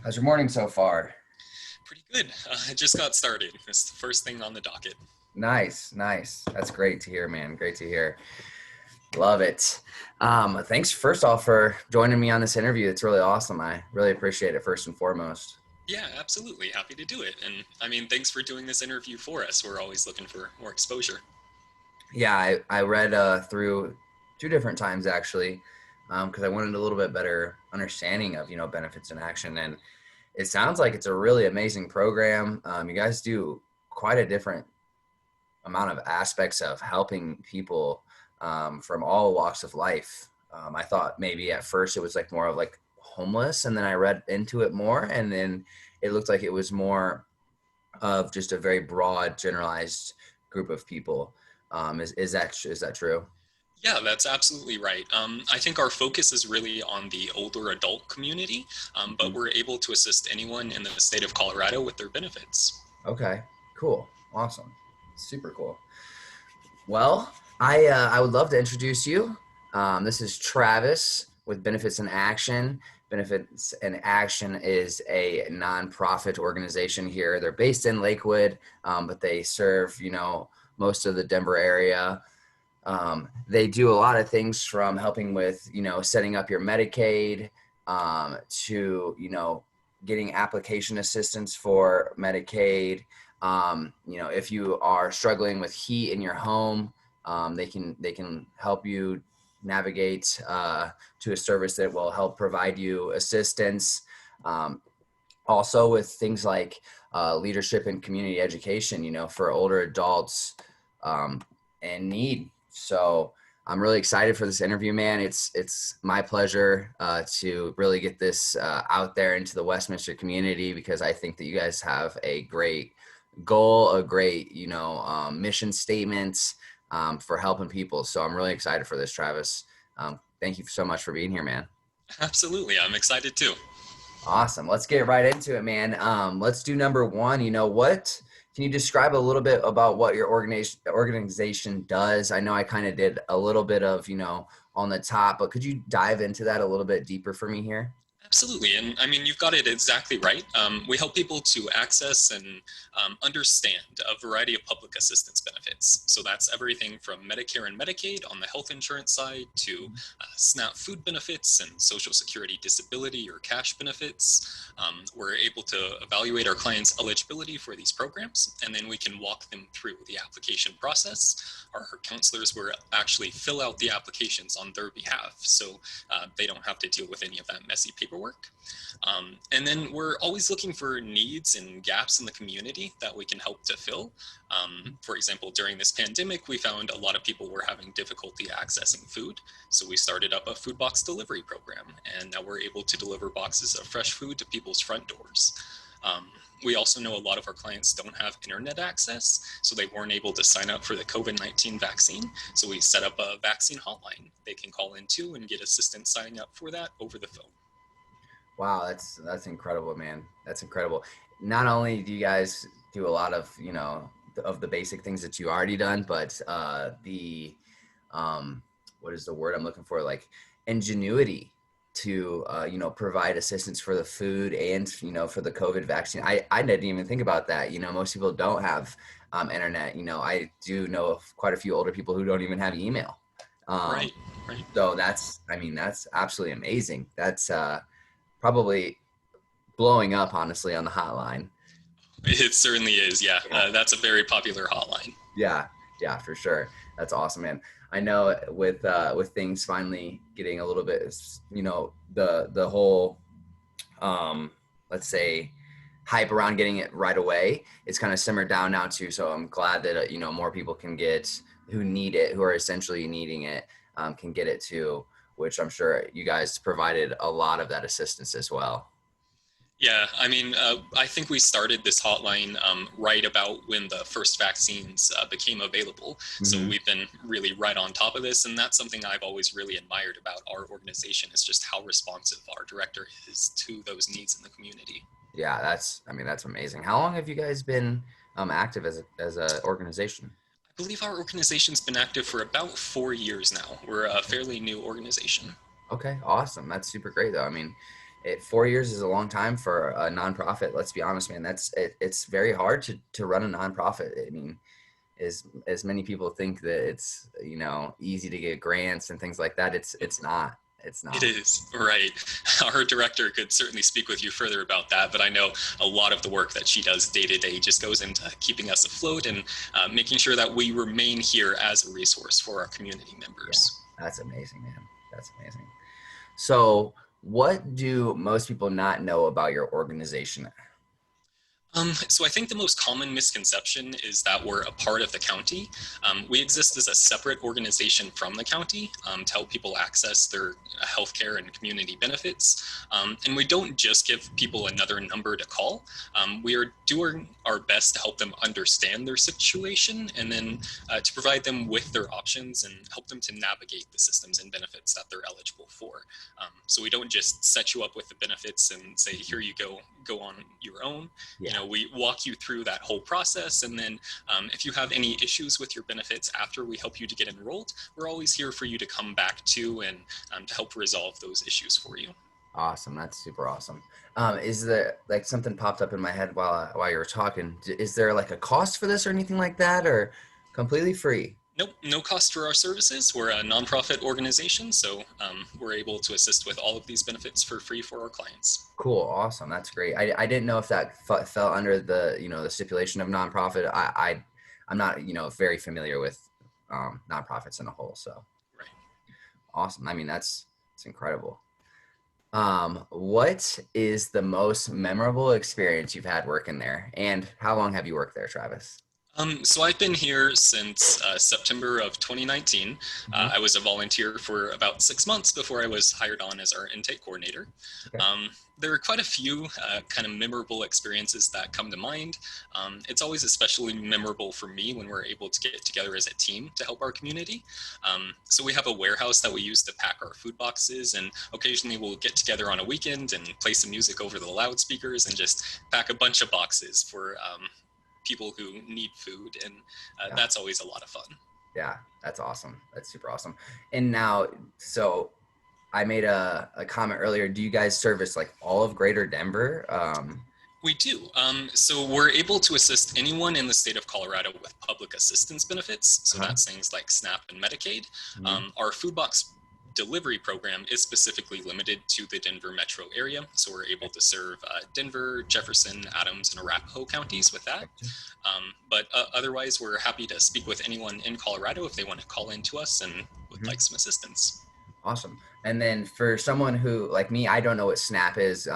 How's your morning so far? Pretty good. I just got started. It's the first thing on the docket. Nice, nice. That's great to hear, man. Great to hear. Love it. Thanks first off for joining me on this interview. It's really awesome. I really appreciate it first and foremost. Yeah, absolutely. Happy to do it. And I mean, thanks for doing this interview for us. We're always looking for more exposure. Yeah, I read through two different times actually, because I wanted a little bit better understanding of benefits in action, and it sounds like it's a really amazing program. You guys do quite a different amount of aspects of helping people from all walks of life. I thought maybe at first it was like more of like homeless, and then I read into it more, and then it looked like it was more of just a very broad, generalized group of people. Is that true? Yeah, that's absolutely right. I think our focus is really on the older adult community, but Mhm. we're able to assist anyone in the state of Colorado with their benefits. Okay, cool, awesome, super cool. Well, I would love to introduce you. This is Travis with Benefits in Action. Benefits in Action is a nonprofit organization here. They're based in Lakewood, but they serve most of the Denver area. They do a lot of things from helping with setting up your Medicaid to getting application assistance for Medicaid. If you are struggling with heat in your home, they can help you navigate to a service that will help provide you assistance. Um, Also with things like leadership and community education, for older adults um, in need. So I'm really excited for this interview, man. It's my pleasure to really get this out there into the Westminster community, because I think that you guys have a great goal, a great mission statement for helping people. So I'm really excited for this, Travis. Thank you so much for being here, man. Absolutely. I'm excited too. Awesome. Let's get right into it, man. Let's do number one. What can you describe a little bit about what your organization does? I know I kind of did a little bit of, on the top, but could you dive into that a little bit deeper for me here? Absolutely. And I mean, you've got it exactly right. We help people to access and understand a variety of public assistance benefits. So that's everything from Medicare and Medicaid on the health insurance side to SNAP food benefits and Social Security disability or cash benefits. We're able to evaluate our clients' eligibility for these programs, and then we can walk them through the application process. Our counselors will actually fill out the applications on their behalf. So they don't have to deal with any of that messy paperwork. And then we're always looking for needs and gaps in the community that we can help to fill. For example, during this pandemic, we found a lot of people were having difficulty accessing food. So we started up a food box delivery program, and now we're able to deliver boxes of fresh food to people's front doors. Um, we also know a lot of our clients don't have internet access, so they weren't able to sign up for the COVID-19 vaccine. So we set up a vaccine hotline they can call into and get assistance signing up for that over the phone. Wow, that's incredible, man. That's incredible. Not only do you guys do a lot of of the basic things that you already done, but the what is the word I'm looking for? Like ingenuity to provide assistance for the food and for the COVID vaccine. I didn't even think about that. Most people don't have internet. I do know of quite a few older people who don't even have email. Um, Right, right. so that's absolutely amazing. That's probably blowing up, honestly, on the hotline. It certainly is, yeah. Yeah, That's a very popular hotline. yeah, yeah, for sure. That's awesome, man. I know with things finally getting a little bit, the whole let's say hype around getting it right away, it's kind of simmered down now too. So I'm glad that more people can get who need it, who are essentially needing it, can get it too. Which I'm sure you guys provided a lot of that assistance as well. Yeah, I mean, I think we started this hotline right about when the first vaccines became available. So Hmm. we've been really right on top of this, and that's something I've always really admired about our organization is just how responsive our director is to those needs in the community. Yeah, that's amazing. How long have you guys been active as a organization? I believe our organization's been active for about 4 years now. We're a fairly new organization. Okay, awesome. That's super great though. I mean, 4 years is a long time for a nonprofit. Let's be honest, man. It's very hard to run a nonprofit. I mean, as many people think that it's, easy to get grants and things like that. It's not. It's It not. is, right. Our director could certainly speak with you further about that, but I know a lot of the work that she does day to day just goes into keeping us afloat and making sure that we remain here as a resource for our community Yeah, members. that's amazing, man. That's amazing. So, what do most people not know about your organization? So I think the most common misconception is that we're a part of the county. We exist as a separate organization from the county to help people access their healthcare and community benefits. And we don't just give people another number to call. We are doing our best to help them understand their situation and then to provide them with their options and help them to navigate the systems and benefits that they're eligible for. So we don't just set you up with the benefits and say, here you go on your own. Yeah. We walk you through that whole process, and then if you have any issues with your benefits after we help you to get enrolled, we're always here for you to come back to and to help resolve those issues for you. Awesome. That's super awesome. Is there like something popped up in my head while you were talking? Is there like a cost for this or anything like that, or completely free? Nope, no cost for our services. We're a nonprofit organization, so we're able to assist with all of these benefits for free for our clients. Cool. Awesome. That's great. I didn't know if that fell under the stipulation of nonprofit. I'm not, very familiar with nonprofits in a whole. So Right. awesome. I mean, it's incredible. What is the most memorable experience you've had working there, and how long have you worked there, Travis? So I've been here since September of 2019. Hmm. I was a volunteer for about 6 months before I was hired on as our intake coordinator. Okay. There are quite a few kind of memorable experiences that come to mind. It's always especially memorable for me when we're able to get together as a team to help our community. So we have a warehouse that we use to pack our food boxes, and occasionally we'll get together on a weekend and play some music over the loudspeakers and just pack a bunch of boxes for people who need food, and Yeah. that's always a lot of fun. Yeah, that's awesome. That's super awesome. And now, so I made a comment earlier. Do you guys service like all of Greater Denver? We do. So we're able to assist anyone in the state of Colorado with public assistance benefits. So Uh-huh. that's things like SNAP and Medicaid. Mhm. Our food box delivery program is specifically limited to the Denver metro area. So we're able to serve Denver, Jefferson, Adams, and Arapahoe counties with that. But otherwise, we're happy to speak with anyone in Colorado if they want to call in to us and would Mhm. like some assistance. Awesome. And then for someone who like me, I don't know what SNAP is.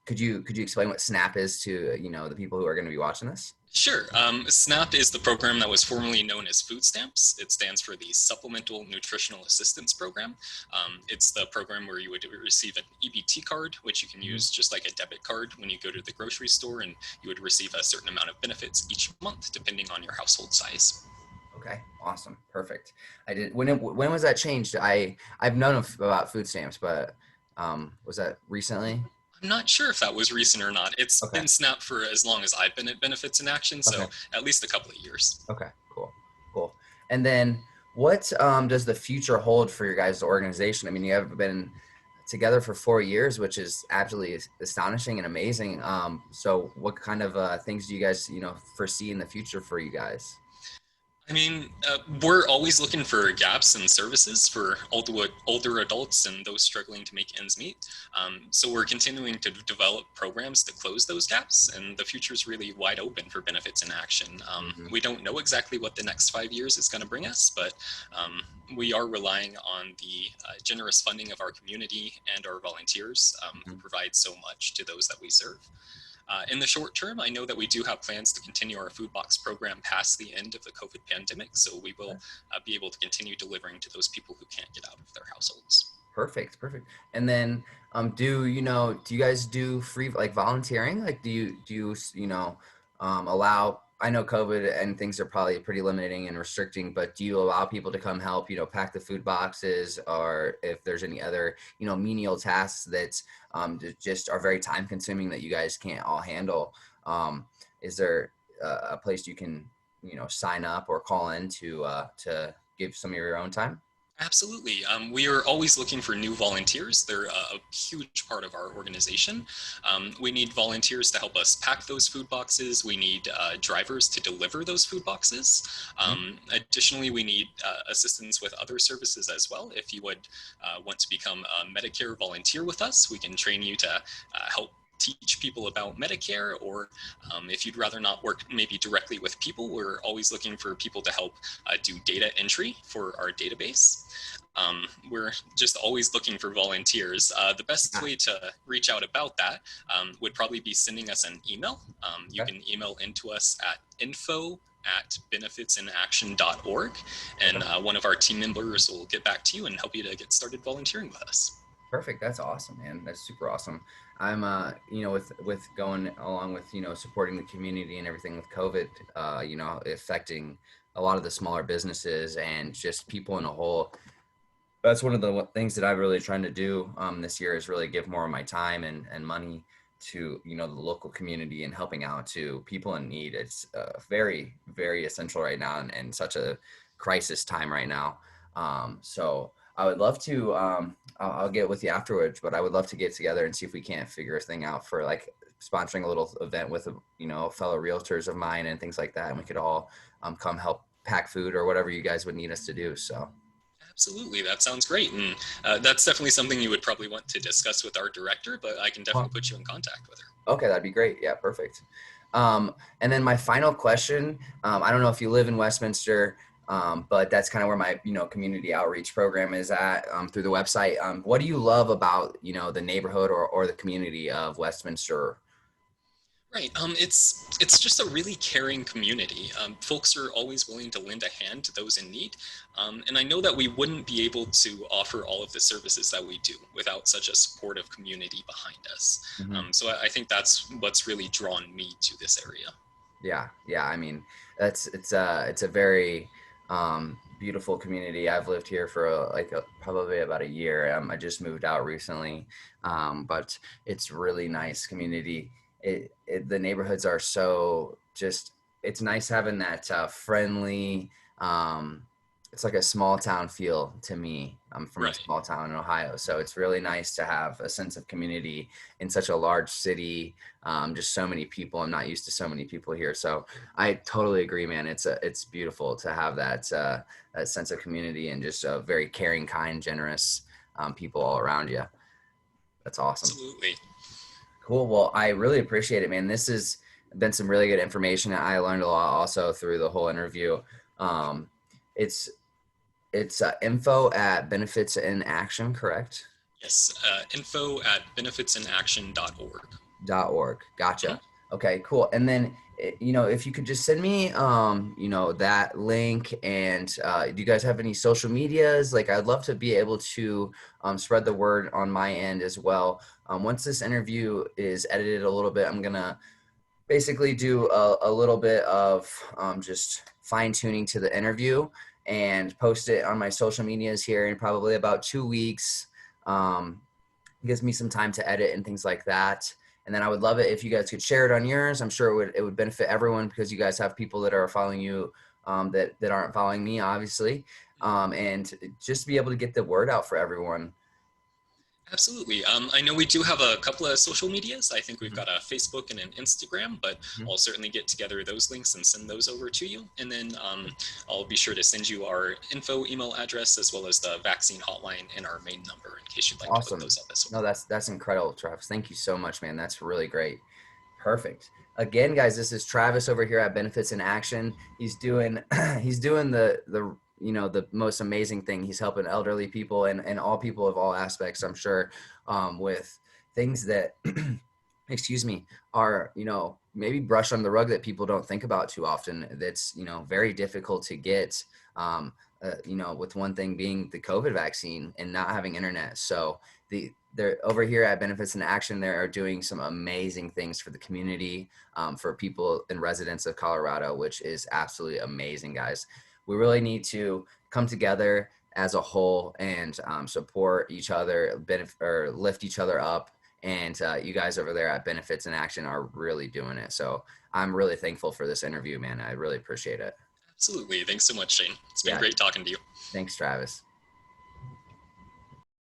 Could you explain what SNAP is to the people who are going to be watching this? Sure. SNAP is the program that was formerly known as food stamps. It stands for the Supplemental Nutritional Assistance Program. It's the program where you would receive an EBT card, which you can Mhm. use just like a debit card when you go to the grocery store, and you would receive a certain amount of benefits each month depending on your household size. Okay, awesome, perfect. I did. When was that changed? I've known about food stamps, but was that recently? I'm not sure if that was recent or not. It's Okay. been SNAP for as long as I've been at Benefits in Action, Okay. so at least a couple of years. Okay. Cool. Cool. And then what does the future hold for your guys' organization? I mean, you have been together for 4 years, which is absolutely astonishing and amazing. So what kind of things do you guys foresee in the future for you guys? I mean, we're always looking for gaps in services for older adults and those struggling to make ends meet. So we're continuing to develop programs to close those gaps, and the future is really wide open for Benefits in Action. Hmm. We don't know exactly what the next 5 years is going to bring us, but we are relying on the generous funding of our community and our volunteers who provide so much to those that we serve. In the short term, I know that we do have plans to continue our food box program past the end of the COVID pandemic, so we will be able to continue delivering to those people who can't get out of their households. Perfect, perfect. And then, do you guys do free like volunteering? Like, do you allow? I know COVID and things are probably pretty limiting and restricting, but do you allow people to come help? Pack the food boxes, or if there's any other menial tasks that just are very time consuming that you guys can't all handle? Is there a place you can sign up or call in to give some of your own time? Absolutely. We are always looking for new volunteers. They're a huge part of our organization. We need volunteers to help us pack those food boxes. We need drivers to deliver those food boxes. Additionally, we need assistance with other services as well. If you would want to become a Medicare volunteer with us, we can train you to help teach people about Medicare, or if you'd rather not work maybe directly with people, we're always looking for people to help do data entry for our database. We're just always looking for volunteers. The best Yeah. way to reach out about that would probably be sending us an email. You Okay. can email into us at info@benefitsinaction.org, and Okay. one of our team members will get back to you and help you to get started volunteering with us. Perfect. That's awesome, man. That's super awesome. I'm, with going along with, supporting the community and everything with COVID, affecting a lot of the smaller businesses and just people in a whole. That's one of the things that I'm really trying to do this year is really give more of my time and money to, the local community and helping out to people in need. It's very, very essential right now and such a crisis time right now. So I would love to, I'll get with you afterwards, but I would love to get together and see if we can't figure a thing out for like sponsoring a little event with, fellow realtors of mine and things like that. And we could all come help pack food or whatever you guys would need us to do. So. Absolutely, that sounds great. And that's definitely something you would probably want to discuss with our director, but I can definitely put you in contact with her. Okay, that'd be great. Yeah, perfect. And then my final question, I don't know if you live in Westminster, but that's kind of where my, community outreach program is at through the website. What do you love about, the neighborhood or the community of Westminster? Right. It's just a really caring community. Folks are always willing to lend a hand to those in need, and I know that we wouldn't be able to offer all of the services that we do without such a supportive community behind us. Mm-hmm. So I think that's what's really drawn me to this area. Yeah, yeah. I mean, it's a very beautiful community. I've lived here for probably about a year. I just moved out recently, but it's really nice community. The neighborhoods are so just. It's nice having that friendly. It's like a small town feel to me. I'm from a Right. small town in Ohio, so it's really nice to have a sense of community in such a large city. Just so many people. I'm not used to so many people here, so I totally agree, man. It's beautiful to have that sense of community and just very caring, kind, generous people all around you. That's awesome. Absolutely. Cool. Well, I really appreciate it, man. This has been some really good information. I learned a lot also through the whole interview. Um, it's info at Benefits in Action, correct? Yes. Info@benefitsinaction.org. .org. Gotcha. Okay, cool. And then, if you could just send me, that link and do you guys have any social medias? Like, I'd love to be able to spread the word on my end as well. Once this interview is edited a little bit, I'm going to basically do a little bit of just fine tuning to the interview and post it on my social medias here in probably about 2 weeks. It gives me some time to edit and things like that. And then I would love it if you guys could share it on yours. I'm sure it would benefit everyone because you guys have people that are following you that aren't following me, obviously. And just be able to get the word out for everyone. Absolutely. I know we do have a couple of social medias. I think we've Mhm. got a Facebook and an Instagram, but Mhm. I'll certainly get together those links and send those over to you. And then I'll be sure to send you our info email address as well as the vaccine hotline and our main number in case you'd like to look Awesome. those up as No, well. that's incredible, Travis. Thank you so much, man. That's really great. Perfect. Again, guys, this is Travis over here at Benefits in Action. He's doing he's doing the most amazing thing. He's helping elderly people and all people of all aspects, I'm sure, with things that excuse me, are, maybe brush on the rug that people don't think about too often. That's, very difficult to get, with one thing being the COVID vaccine and not having internet. So they're over here at Benefits in Action. They are doing some amazing things for the community, for people and residents of Colorado, which is absolutely amazing, guys. We really need to come together as a whole and support each other, or lift each other up. And you guys over there at Benefits in Action are really doing it. So I'm really thankful for this interview, man. I really appreciate it. Absolutely. Thanks so much, Shane. It's been Yeah. great talking to you. Thanks, Travis.